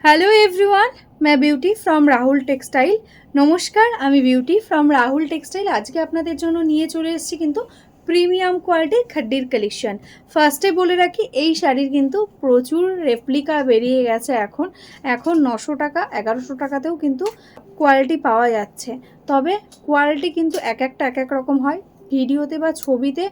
Hello everyone, मैं beauty from Rahul textile. নমস্কার, আমি বিউটি ফ্রম রাহুল টেক্সটাইল। আজকে আপনাদের জন্য নিয়ে চলে এসেছি কিন্তু প্রিমিয়াম কোয়ালিটির খাড্ডির কালেকশন। ফার্স্টে বলে রাখি, এই শাড়ির কিন্তু প্রচুর রেপ্লিকা বেরিয়ে গেছে। এখন 900 টাকা 1100 টাকাতেও কিন্তু কোয়ালিটি পাওয়া যাচ্ছে। তবে কোয়ালিটি কিন্তু এক এক রকম হয়। ভিডিওতে বা ছবিতে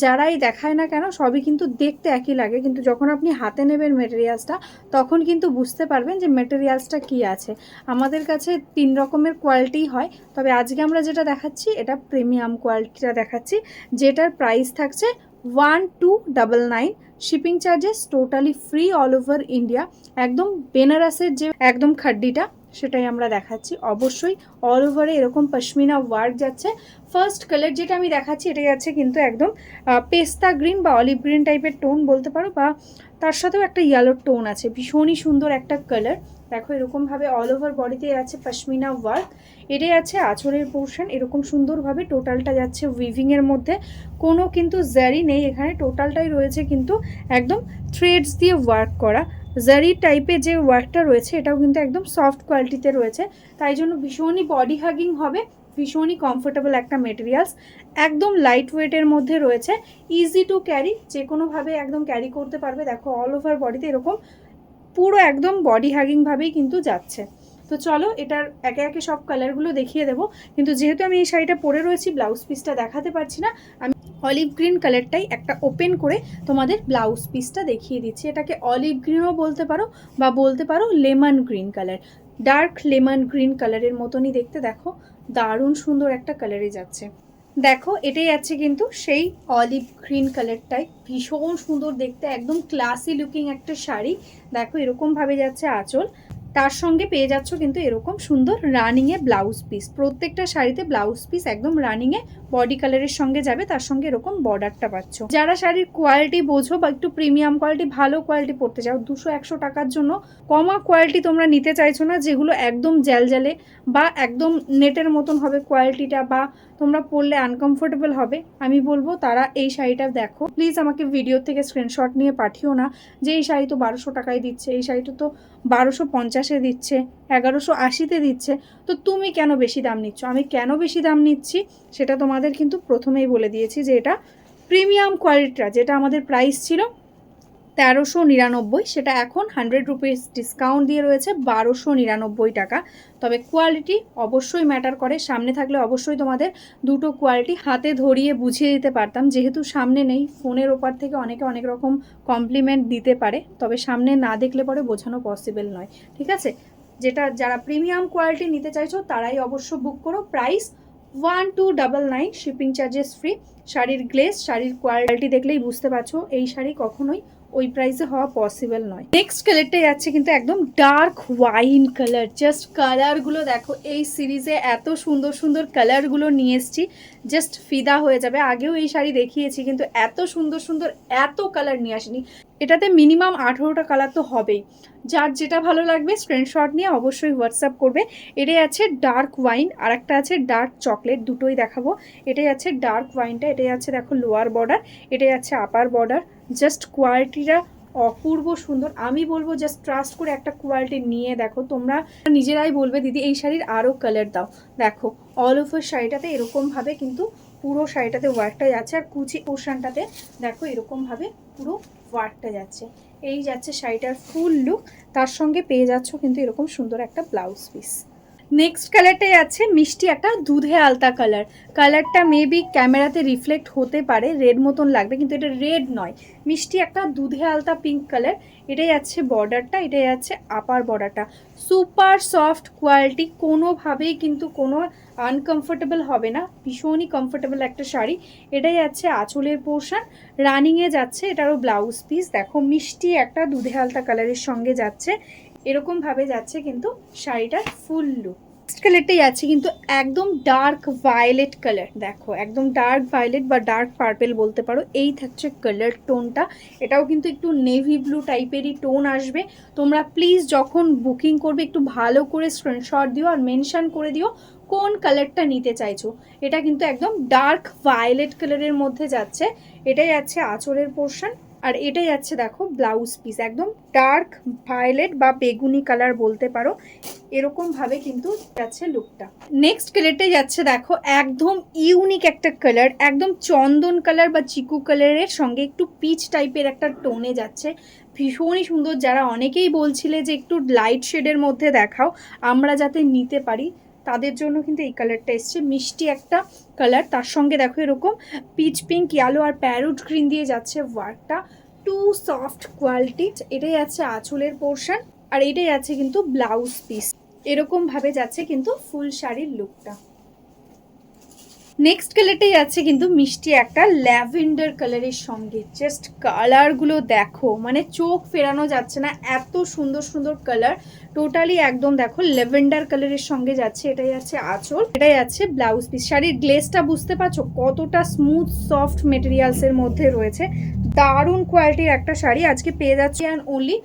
যারাই দেখায় না কেন সবই কিন্তু দেখতে একই লাগে, কিন্তু যখন আপনি হাতে নেবেন মেটেরিয়ালসটা তখন কিন্তু বুঝতে পারবেন যে মেটেরিয়ালসটা কি আছে। আমাদের কাছে 3 রকমের কোয়ালিটি হয়, তবে আজকে আমরা যেটা দেখাচ্ছি এটা প্রিমিয়াম কোয়ালিটিটা দেখাচ্ছি, যেটার প্রাইস থাকছে 1299। Shipping charges totally free all over India. একদম বেনারসের যে একদম খাড্ডিটা সেটাই আমরা দেখাচ্ছি। অবশ্যই অল ওভারে এরকম পশমিনা ওয়ার্ক যাচ্ছে। ফার্স্ট কালার যেটা আমি দেখাচ্ছি এটা যাচ্ছে কিন্তু একদম পেস্তা গ্রিন বা অলিভ গ্রিন টাইপের টোন বলতে পারো, বা তার সাথেও একটা ইয়েলোর টোন আছে। ভীষণই সুন্দর একটা কালার। দেখো এরকমভাবে অল ওভার বডিতে আছে পশমিনা ওয়ার্ক। এটাই আছে আঁচলের পোর্শন। এরকম সুন্দরভাবে টোটালটা যাচ্ছে উইভিংয়ের মধ্যে, কোনো কিন্তু জারি নেই এখানে। টোটালটাই রয়েছে কিন্তু একদম থ্রেডস দিয়ে ওয়ার্ক করা। জারি টাইপের যে ওয়ার্কটা রয়েছে এটাও কিন্তু একদম সফট কোয়ালিটিতে রয়েছে, তাই জন্য ভীষণই বডি হাগিং হবে, ভীষণই কমফোর্টেবল একটা মেটেরিয়ালস। একদম লাইট ওয়েটের মধ্যে রয়েছে, ইজি টু ক্যারি, যে কোনোভাবে একদম ক্যারি করতে পারবে। দেখো অল ওভার বডিতে এরকম পুরো একদম বডি হাগিংভাবেই কিন্তু যাচ্ছে। তো চলো এটার একে একে সব কালারগুলো দেখিয়ে দেবো, কিন্তু যেহেতু আমি এই শাড়িটা পরে রয়েছি ব্লাউজ পিসটা দেখাতে পারছি না। আমি অলিভ গ্রিন কালারটাই একটা ওপেন করে তোমাদের ব্লাউজ পিসটা দেখিয়ে দিচ্ছি। এটাকে অলিভ গ্রিনও বলতে পারো বা বলতে পারো lemon green colour. Dark lemon green কালারের মতনই দেখতে। দেখো দারুণ সুন্দর একটা কালারে যাচ্ছে। দেখো এটাই আছে কিন্তু সেই অলিভ গ্রিন কালারটাই, ভীষণ সুন্দর দেখতে, একদম ক্লাসি লুকিং একটা শাড়ি। দেখো এরকমভাবে যাচ্ছে আঁচল, তার সঙ্গে পেয়ে যাচ্ছ কিন্তু এরকম সুন্দর রানিংয়ে ব্লাউজ পিস। প্রত্যেকটা শাড়িতে ব্লাউজ পিস একদম রানিংয়ে বডি কালারের সঙ্গে যাবে, তার সঙ্গে এরকম বর্ডারটা পাচ্ছ। যারা শাড়ির কোয়ালিটি বোঝো বা একটু প্রিমিয়াম কোয়ালিটি ভালো কোয়ালিটি পড়তে চাও, 200-100 টাকার জন্য কমা কোয়ালিটি তোমরা নিতে চাইছো না, যেগুলো একদম জ্যালজ্যালে বা একদম নেটের মতন হবে কোয়ালিটিটা, বা তোমরা পরলে আনকমফোর্টেবল হবে, আমি বলবো তারা এই শাড়িটা দেখো। প্লিজ আমাকে ভিডিও থেকে স্ক্রিনশট নিয়ে পাঠিও না যে এই শাড়ি তো 1200 টাকায় দিচ্ছে, এই শাড়িটা তো 1250-এ দিচ্ছে, 1180-তে দিচ্ছে, তো তুমি কেন বেশি দাম নিচ্ছ। আমি কেন বেশি দাম নিচ্ছি সেটা তোমাদের কিন্তু প্রথমেই বলে দিয়েছি, যে এটা প্রিমিয়াম কোয়ালিটিটা, যেটা আমাদের প্রাইস ছিল 1399, সেটা এখন 100 রুপিস ডিসকাউন্ট দিয়ে রয়েছে 1299 টাকা। তবে কোয়ালিটি অবশ্যই ম্যাটার করে। সামনে থাকলে অবশ্যই তোমাদের দুটো কোয়ালিটি হাতে ধরিয়ে বুঝিয়ে দিতে পারতাম, যেহেতু সামনে নেই। ফোনের ওপর থেকে অনেকে অনেক রকম কমপ্লিমেন্ট দিতে পারে, তবে সামনে না দেখলে পরে বোঝানো পসিবল নয়। ঠিক আছে, যারা প্রিমিয়াম কোয়ালিটি নিতে চাইছো তারাই অবশ্য বুক করো। Price 1299, shipping charges free. শাড়ির গ্লেজ, শাড়ির কোয়ালিটি দেখলেই বুঝতে পারছো এই শাড়ি কখনোই ওই প্রাইসে হওয়া পসিবল নয়। নেক্সট কালারটাই যাচ্ছে কিন্তু একদম ডার্ক ওয়াইন কালার। জাস্ট কালারগুলো দেখো, এই সিরিজে এত সুন্দর সুন্দর কালারগুলো নিয়ে এসছি, জাস্ট ফিদা হয়ে যাবে। আগেও এই শাড়ি দেখিয়েছি, কিন্তু এত সুন্দর সুন্দর এত কালার নিয়ে আসিনি। এটাতে মিনিমাম 18টা কালার তো হবেই। যার যেটা ভালো লাগবে স্ক্রিনশট নিয়ে অবশ্যই হোয়াটসঅ্যাপ করবে। এটাই আছে ডার্ক ওয়াইন, আর একটা আছে ডার্ক চকলেট, দুটোই দেখাবো। এটাই আছে ডার্ক ওয়াইনটা, এটাই আছে দেখো লোয়ার বর্ডার, এটাই আছে আপার বর্ডার। জাস্ট কোয়ালিটিটা অপূর্ব সুন্দর। আমি বলবো জাস্ট ট্রাস্ট করে একটা কোয়ালিটি নিয়ে দেখো, তোমরা নিজেরাই বলবে দিদি এই শাড়ির আরও কালার দাও। দেখো অল ওভার শাড়িটাতে এরকমভাবে কিন্তু পুরো শাড়িটাতে ওয়ার্কটা যাচ্ছে, আর কুচি পোর্শনটাতে দেখো এরকমভাবে পুরো ওয়ার্কটা যাচ্ছে। এই যাচ্ছে শাড়িটার ফুল লুক, তার সঙ্গে পেয়ে যাচ্ছ কিন্তু এরকম সুন্দর একটা ব্লাউজ পিস। নেক্সট কালারটাই আছে মিষ্টি একটা দুধে আলতা কালার। কালারটা মেবি ক্যামেরাতে রিফ্লেক্ট হতে পারে রেড মতন লাগবে, কিন্তু এটা রেড নয়, মিষ্টি একটা দুধে আলতা পিঙ্ক কালার। এটাই আছে বর্ডারটা, এটাই আছে আপার বর্ডারটা। সুপার সফট কোয়ালিটি, কোনোভাবেই কিন্তু কোনো আনকমফোর্টেবল হবে না, ভীষণই কমফোর্টেবল একটা শাড়ি। এটাই আছে আঁচলের পোর্শন, রানিংয়ে যাচ্ছে এটারও ব্লাউজ পিস। দেখো মিষ্টি একটা দুধে আলতা কালারের সঙ্গে যাচ্ছে, এরকমভাবে যাচ্ছে কিন্তু শাড়িটার ফুল লুক। নেক্সট কালারটাই আছে কিন্তু একদম ডার্ক ভায়োলেট কালার। দেখো একদম ডার্ক ভায়োলেট বা ডার্ক পার্পেল বলতে পারো, এই থাকছে কালার টোনটা। এটাও কিন্তু একটু নেভি ব্লু টাইপেরই টোন আসবে। তোমরা প্লিজ যখন বুকিং করবে একটু ভালো করে স্ক্রিনশট দিও আর মেনশন করে দিও কোন কালারটা নিতে চাইছো। এটা কিন্তু একদম ডার্ক ভায়োলেট কালারের মধ্যে যাচ্ছে। এটাই আছে আঁচলের পোর্শন, আর এটা যাচ্ছে দেখো ব্লাউজ পিস, একদম ডার্ক ভায়োলেট বা বেগুনি কালার বলতে পারো, এরকম ভাবে কিন্তু যাচ্ছে লুকটা। নেক্সট কালারটা যাচ্ছে দেখো একদম ইউনিক একটা কালার, একদম চন্দন কালার বা চিকু কালারের সঙ্গে একটু পিচ টাইপের একটা টোনে যাচ্ছে, ভীষণই সুন্দর। যারা অনেকেই বলছিলে যে একটু লাইট শেডের মধ্যে দেখাও আমরা যাতে নিতে পারি, তাদের জন্য কিন্তু এই কালারটা এসছে। মিষ্টি একটা কালার, তার সঙ্গে দেখো এরকম পিচ পিঙ্ক, ইয়েলো আর প্যারোট গ্রিন দিয়ে যাচ্ছে ওয়ার্কটা, টু সফট কোয়ালিটি। এটাই আছে আঁচলের পোর্শন, আর এটাই আছে কিন্তু ব্লাউজ পিস, এরকম ভাবে যাচ্ছে কিন্তু ফুল শাড়ির লুকটা। নেক্সট কালারটাই আছে কিন্তু মিষ্টি একটা ল্যাভেন্ডার কালারের সঙ্গে, জাস্ট কালারগুলো দেখো, মানে চোখ ফেরানো যাচ্ছে না, এত সুন্দর সুন্দর কালার। টোটালি একদম দেখো ল্যাভেন্ডার কালারের সঙ্গে যাচ্ছে। এটাই আছে আঁচল, এটাই আছে ব্লাউজ পিস। শাড়ির গ্লেসটা বুঝতে পারছো কতটা স্মুথ সফট মেটেরিয়ালসের মধ্যে রয়েছে, দারুণ কোয়ালিটির একটা শাড়ি আজকে পেয়ে যাচ্ছি অ্যান্ড অনলি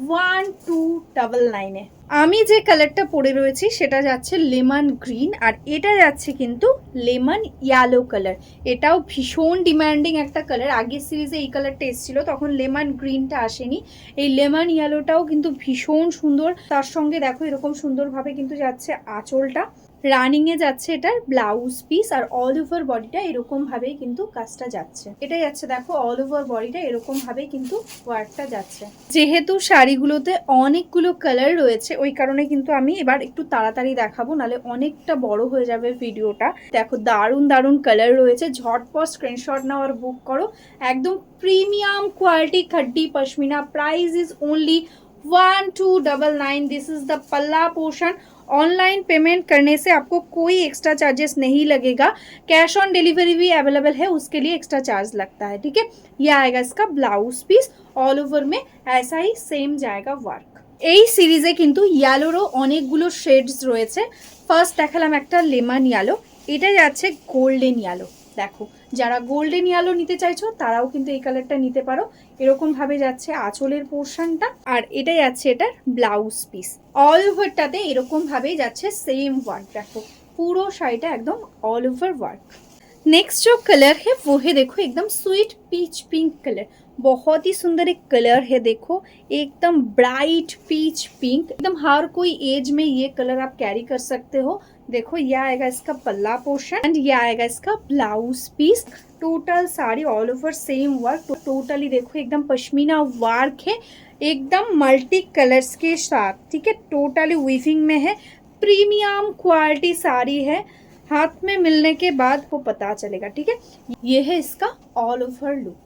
1299-এ। আমি যে কালারটা পরে রয়েছি সেটা যাচ্ছে লেমন গ্রিন, আর এটা যাচ্ছে কিন্তু লেমন ইয়েলো কালার। এটাও ভীষণ ডিমান্ডিং একটা কালার, আগের সিরিজে এই কালারটা এসেছিল তখন লেমন গ্রিনটা আসেনি। এই লেমন ইয়েলোটাও কিন্তু ভীষণ সুন্দর, তার সঙ্গে দেখো এরকম সুন্দরভাবে কিন্তু যাচ্ছে আঁচলটা, রানিংয়ে যাচ্ছে এটার ব্লাউজ পিস, আর অল ওভার বডিটা এরকম ভাবেই কিন্তু কাজটা যাচ্ছে। এটা যাচ্ছে দেখো অল ওভার বডিটা এরকম ভাবেই কিন্তু ওয়ার্কটা যাচ্ছে। যেহেতু শাড়িগুলোতে অনেকগুলো কালার রয়েছে ওই কারণে কিন্তু আমি এবার একটু তাড়াতাড়ি দেখাবো, নাহলে অনেকটা বড় হয়ে যাবে ভিডিওটা। দেখো দারুণ দারুণ কালার রয়েছে, ঝটপট স্ক্রিনশট নাও আর বুক করো। একদম premium quality খাড্ডি pashmina, price is only 1299। This is the पल्ला पोर्शन। ऑनलाइन पेमेंट करने से आपको कोई एक्स्ट्रा चार्जेस नहीं लगेगा, कैश ऑन डिलीवरी भी अवेलेबल है, उसके लिए एक्स्ट्रा चार्ज लगता है। ठीक है, ये आएगा इसका ब्लाउज पीस, ऑल ओवर में ऐसा ही सेम जाएगा वर्क। এই সিরিজে কিন্তু ইয়েলোরও অনেকগুলো শেডস রয়েছে। ফার্স্ট দেখালাম একটা লেমন ইয়েলো, এটা যাচ্ছে গোল্ডেন ইয়েলো। দেখো যারা গোল্ডেন ইয়েলো নিতে চাইছো তারাও কিন্তু এই কালারটা নিতে পারো, এরকম ভাবে যাচ্ছে আঁচলের পোর্শনটা, আর এটা যাচ্ছে এটার ব্লাউজ পিস। অল ওভারটাতে এরকম ভাবেই যাচ্ছে সেম ওয়ার্ক, দেখো পুরো শাড়িটা একদম অল ওভার ওয়ার্ক। नेक्स्ट जो कलर है वो है देखो एकदम स्वीट पीच पिंक कलर, बहुत ही सुंदर एक कलर है। देखो एकदम ब्राइट पीच पिंक, एकदम हर कोई एज में ये कलर आप कैरी कर सकते हो। देखो ये आएगा इसका पल्ला पोर्शन एंड ये आएगा इसका blouse piece. Total sari all over same work, totally देखो एकदम पश्मीना वर्क है, एकदम मल्टी कलर्स के साथ। ठीक है, टोटली वीविंग में है, प्रीमियम क्वालिटी साड़ी है, हाथ में मिलने के बाद वो पता चलेगा। ठीक है, ये है इसका all over look.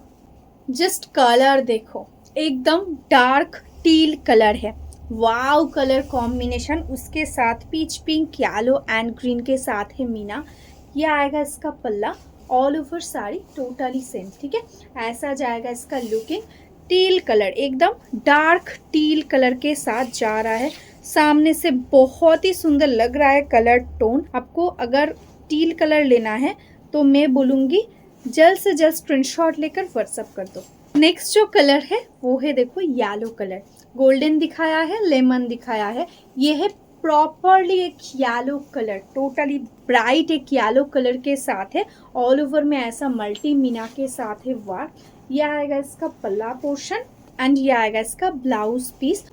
Just colour देखो एकदम डार्क टील कलर है, वाव कलर कॉम्बिनेशन, उसके साथ peach pink yellow and green के साथ है मीना। ये आएगा इसका पल्ला, all over sari totally same. ठीक है, ऐसा जाएगा इसका लुकिंग। टील कलर एकदम डार्क टील कलर के साथ जा रहा है, सामने से बहुत ही सुंदर लग रहा है कलर टोन। आपको अगर टील कलर लेना है तो मैं बोलूँगी जल्द से जल्द स्क्रीनशॉट लेकर व्हाट्सअप कर दो। नेक्स्ट जो कलर है वो है देखो येलो कलर, गोल्डन दिखाया है, लेमन दिखाया है, ये है प्रॉपरली एक येलो कलर, टोटली ब्राइट एक येलो कलर के साथ है। ऑल ओवर में ऐसा मल्टी मीना के साथ है वर्क। यह आएगा इसका पल्ला पोर्शन एंड ये आएगा इसका ब्लाउज पीस।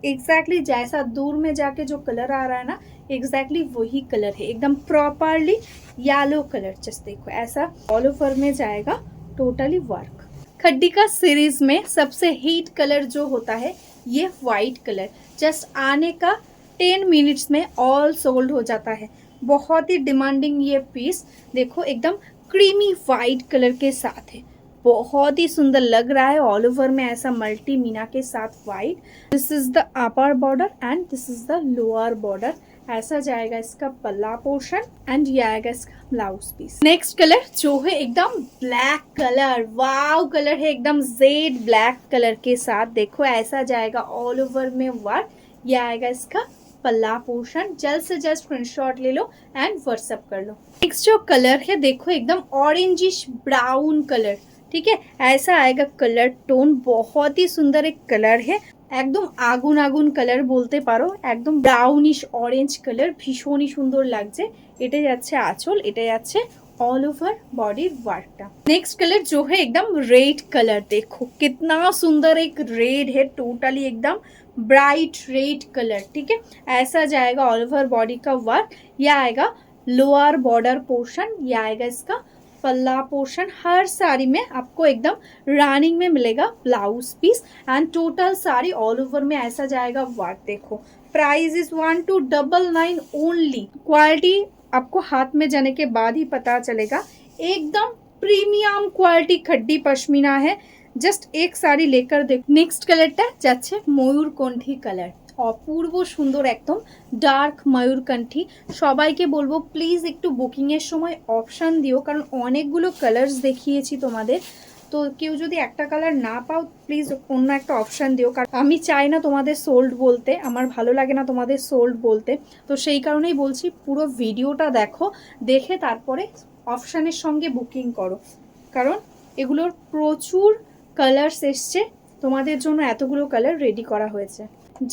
एग्जैक्टली जैसा दूर में जाके जो कलर आ रहा है ना, एग्जैक्टली वही कलर है, एकदम प्रॉपरली येलो कलर। जस्ट देखो ऐसा ऑल ओवर में जाएगा टोटली वर्क। खड्डी का सीरीज में सबसे हीट कलर जो होता है ये वाइट कलर, जस्ट आने का 10 मिनट्स में ऑल सोल्ड हो जाता है। बहुत ही डिमांडिंग ये पीस, देखो एकदम क्रीमी वाइट कलर के साथ है, बहुत ही सुंदर लग रहा है। ऑल ओवर में ऐसा मल्टी मीना के साथ white. This is the upper border and this is the lower border. ऐसा जाएगा इसका पल्ला पोर्शन एंड ये आएगा इसका ब्लाउज पीस। नेक्स्ट कलर जो है एकदम ब्लैक कलर, वाव कलर है, एकदम जेड ब्लैक कलर के साथ। देखो ऐसा जाएगा ऑल ओवर में वर्क। ये आएगा इसका पल्ला पोर्शन। जल्द से जल्द स्क्रीनशॉट ले लो एंड व्हाट्सएप कर लो। नेक्स्ट जो कलर है देखो एकदम ऑरेंजिश ब्राउन कलर। ठीक है, ऐसा आएगा कलर टोन, बहुत ही सुंदर एक कलर है, একদম আগুন আগুন কালার বলতে পারো, একদম ব্রাউনিশ অরেঞ্জ কালার, ভীষণই সুন্দর লাগছে। এটা যাচ্ছে আঁচল, এটা যাচ্ছে ऑल ओवर बॉडी वर्कটা। नेक्स्ट कलर जो है एकदम रेड कलर, देखो कितना सुंदर एक रेड है, टोटली एकदम ब्राइट रेड कलर, ठीक है। ऐसा जाएगा ऑल ओवर बॉडी का वर्क। यह आएगा लोअर बॉर्डर पोर्शन, यह आएगा इसका पल्ला पोर्शन। हर साड़ी में आपको एकदम रनिंग में मिलेगा blouse piece and total sari all over में ऐसा जाएगा वर्क। देखो प्राइस इज 1299 ओनली। क्वालिटी आपको हाथ में जाने के बाद ही पता चलेगा, एकदम प्रीमियम क्वालिटी खड्डी पश्मीना है। জাস্ট এক শাড়ি লেকার দেখ। নেক্সট কালারটা যাচ্ছে ময়ূরকণ্ঠী কালার, অপূর্ব সুন্দর একদম ডার্ক ময়ূরকণ্ঠী। সবাইকে বলবো প্লিজ একটু বুকিংয়ের সময় অপশান দিও, কারণ অনেকগুলো কালার্স দেখিয়েছি তোমাদের, তো কেউ যদি একটা কালার না পাও প্লিজ অন্য একটা অপশান দিও, কারণ আমি চাই না তোমাদের সোল্ড বলতে, আমার ভালো লাগে না তোমাদের সোল্ড বলতে। তো সেই কারণেই বলছি পুরো ভিডিওটা দেখো, দেখে তারপরে অপশানের সঙ্গে বুকিং করো, কারণ এগুলোর প্রচুর কালার্স এসছে, তোমাদের জন্য এতগুলো কালার রেডি করা হয়েছে।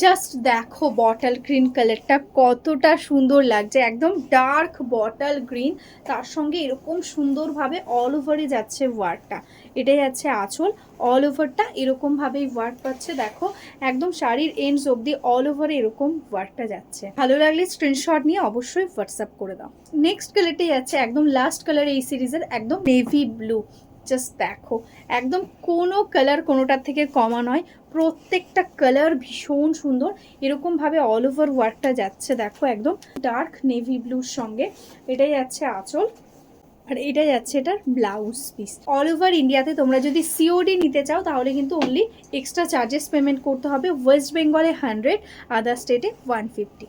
জাস্ট দেখো বটল গ্রিন কালারটা কতটা সুন্দর লাগছে, একদম ডার্ক বটল গ্রিন, তার সঙ্গে এরকম সুন্দরভাবে অল ওভারে যাচ্ছে ওয়ার্কটা। এটাই যাচ্ছে আঁচল, অল ওভারটা এরকমভাবেই ওয়ার্ক পাচ্ছে। দেখো একদম শাড়ির এন্ডস অবধি অল ওভারে এরকম ওয়ার্কটা যাচ্ছে। ভালো লাগলে স্ক্রিনশট নিয়ে অবশ্যই হোয়াটসঅ্যাপ করে দাও। নেক্সট কালারটাই যাচ্ছে একদম লাস্ট কালার এই সিরিজের, একদম নেভি ব্লু। জাস্ট দেখো একদম কোনো কালার কোনোটার থেকে কমা নয়, প্রত্যেকটা কালার ভীষণ সুন্দর, এরকমভাবে অল ওভার ওয়ার্কটা যাচ্ছে। দেখো একদম ডার্ক নেভি ব্লুর সঙ্গে এটাই যাচ্ছে আঁচল, আর এটা যাচ্ছে এটার ব্লাউজ পিস। অল ওভার ইন্ডিয়াতে তোমরা যদি সিওডি নিতে চাও তাহলে কিন্তু অনলি এক্সট্রা চার্জেস পেমেন্ট করতে হবে। ওয়েস্ট বেঙ্গলে 100, আদার স্টেটে 150।